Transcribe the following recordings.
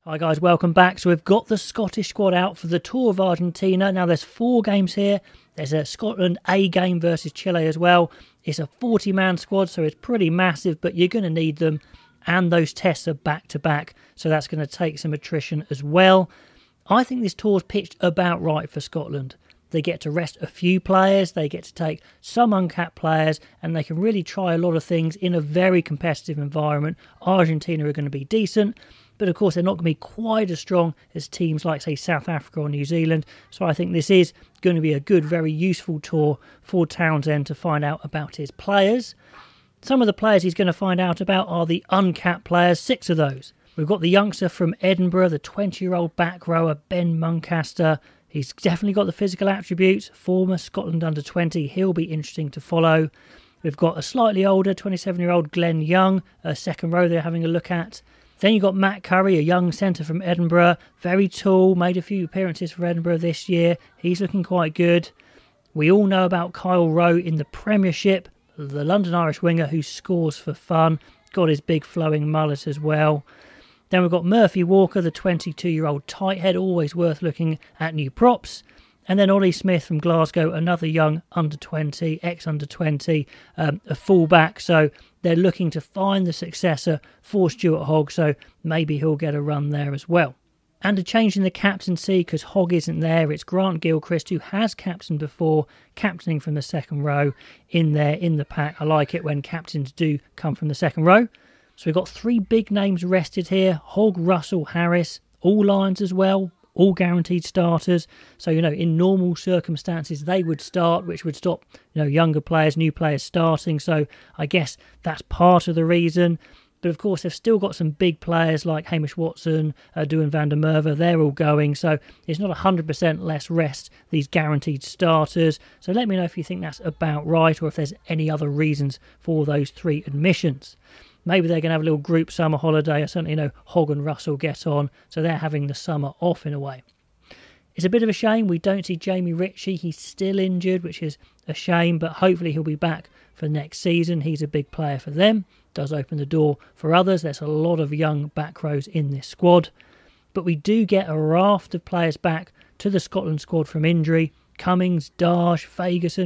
Hi guys, welcome back. So we've got the Scottish squad out for the Tour of Argentina. Now there's 4 games here. There's a Scotland A game versus Chile as well. It's a 40-man squad, so it's pretty massive, but you're going to need them. And those tests are back-to-back, so that's going to take some attrition as well. I think this tour's pitched about right for Scotland. They get to rest a few players, they get to take some uncapped players, and they can really try a lot of things in a very competitive environment. Argentina are going to be decent, but of course they're not going to be quite as strong as teams like, say, South Africa or New Zealand. So I think this is going to be a good, very useful tour for Townsend to find out about his players. Some of the players he's going to find out about are the uncapped players, 6 of those. We've got the youngster from Edinburgh, the 20-year-old back rower, Ben Muncaster. He's definitely got the physical attributes, former Scotland under-20. He'll be interesting to follow. We've got a slightly older 27-year-old Glenn Young, a second row they're having a look at. Then you've got Matt Curry, a young centre from Edinburgh, very tall, made a few appearances for Edinburgh this year. He's looking quite good. We all know about Kyle Rowe in the Premiership, the London Irish winger who scores for fun, got his big flowing mullet as well. Then we've got Murphy Walker, the 22-year-old tight head, always worth looking at new props. And then Ollie Smith from Glasgow, another young under-20, ex-under-20, a fullback. So they're looking to find the successor for Stuart Hogg, so maybe he'll get a run there as well. And a change in the captaincy, because Hogg isn't there. It's Grant Gilchrist, who has captained before, captaining from the second row in there in the pack. I like it when captains do come from the second row. So we've got 3 big names rested here. Hogg, Russell, Harris, all Lions as well, all guaranteed starters. So, in normal circumstances, they would start, which would stop, younger players, new players starting. So I guess that's part of the reason. But of course, they've still got some big players like Hamish Watson, Duan van der Merwe. They're all going. So it's not 100% less rest, these guaranteed starters. So let me know if you think that's about right or if there's any other reasons for those 3 admissions. Maybe they're going to have a little group summer holiday. I certainly know Hogg and Russell get on, so they're having the summer off in a way. It's a bit of a shame we don't see Jamie Ritchie. He's still injured, which is a shame, but hopefully he'll be back for next season. He's a big player for them. Does open the door for others. There's a lot of young back rows in this squad. But we do get a raft of players back to the Scotland squad from injury. Cummings, Darsh,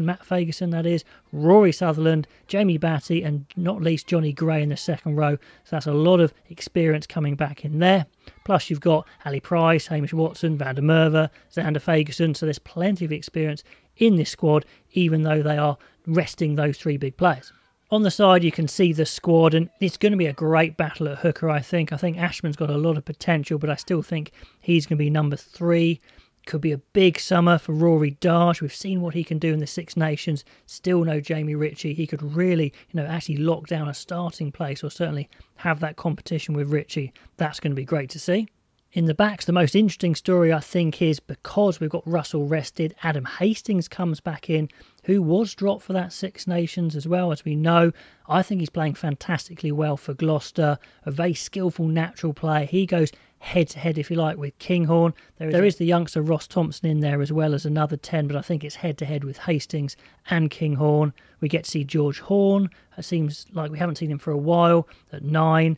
Matt Fagerson that is, Rory Sutherland, Jamie Batty and not least Johnny Gray in the second row. So that's a lot of experience coming back in there. Plus you've got Ali Price, Hamish Watson, Van der Merwe, Xander Fagerson. So there's plenty of experience in this squad even though they are resting those 3 big players. On the side you can see the squad and it's going to be a great battle at hooker I think. I think Ashman's got a lot of potential but I still think he's going to be number 3. Could be a big summer for Rory Darsh. We've seen what he can do in the Six Nations. Still no Jamie Ritchie. He could really, actually lock down a starting place or certainly have that competition with Ritchie. That's going to be great to see. In the backs, the most interesting story, I think, is because we've got Russell rested, Adam Hastings comes back in, who was dropped for that Six Nations as well, as we know. I think he's playing fantastically well for Gloucester, a very skillful, natural player. He goes head-to-head, if you like, with Kinghorn. There is the youngster Ross Thompson in there as well as another 10, but I think it's head-to-head with Hastings and Kinghorn. We get to see George Horn. It seems like we haven't seen him for a while at 9.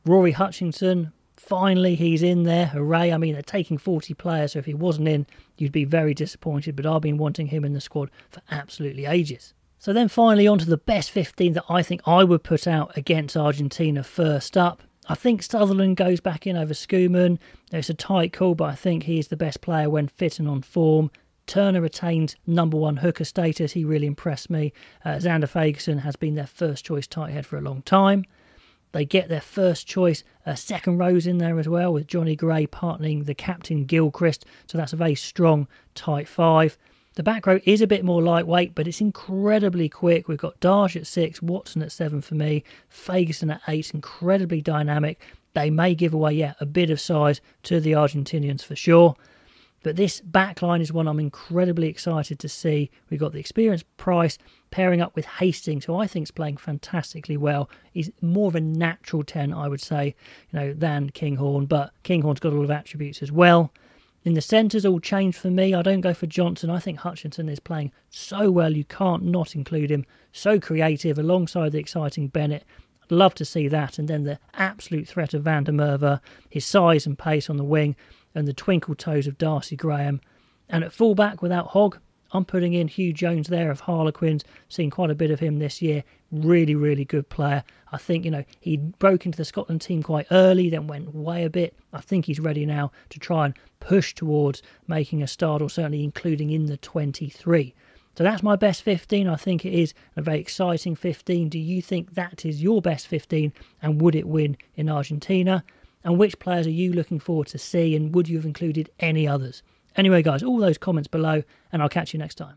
Rory Hutchinson, finally he's in there. Hooray. I mean, they're taking 40 players, so if he wasn't in, you'd be very disappointed, but I've been wanting him in the squad for absolutely ages. So then finally on to the best 15 that I think I would put out against Argentina first up. I think Sutherland goes back in over Schoeman. It's a tight call, but I think he is the best player when fit and on form. Turner retains number 1 hooker status. He really impressed me. Xander Fagerson has been their first choice tight head for a long time. They get their first choice second rows in there as well, with Johnny Gray partnering the captain Gilchrist. So that's a very strong tight 5. The back row is a bit more lightweight, but it's incredibly quick. We've got Darsh at 6, Watson at 7 for me, Fagerson at 8, incredibly dynamic. They may give away, a bit of size to the Argentinians for sure. But this back line is one I'm incredibly excited to see. We've got the experienced Price pairing up with Hastings, who I think is playing fantastically well. He's more of a natural 10, I would say, than Kinghorn, but Kinghorn's got a lot of attributes as well. In the centres, all changed for me. I don't go for Johnson. I think Hutchinson is playing so well, you can't not include him. So creative, alongside the exciting Bennett. I'd love to see that. And then the absolute threat of Van der Merwe, his size and pace on the wing, and the twinkle toes of Darcy Graham. And at fullback without Hogg, I'm putting in Hugh Jones there of Harlequins. Seen quite a bit of him this year. Really, really good player. I think, he broke into the Scotland team quite early, then went away a bit. I think he's ready now to try and push towards making a start, or certainly including in the 23. So that's my best 15. I think it is a very exciting 15. Do you think that is your best 15? And would it win in Argentina? And which players are you looking forward to see? And would you have included any others? Anyway, guys, all those comments below, and I'll catch you next time.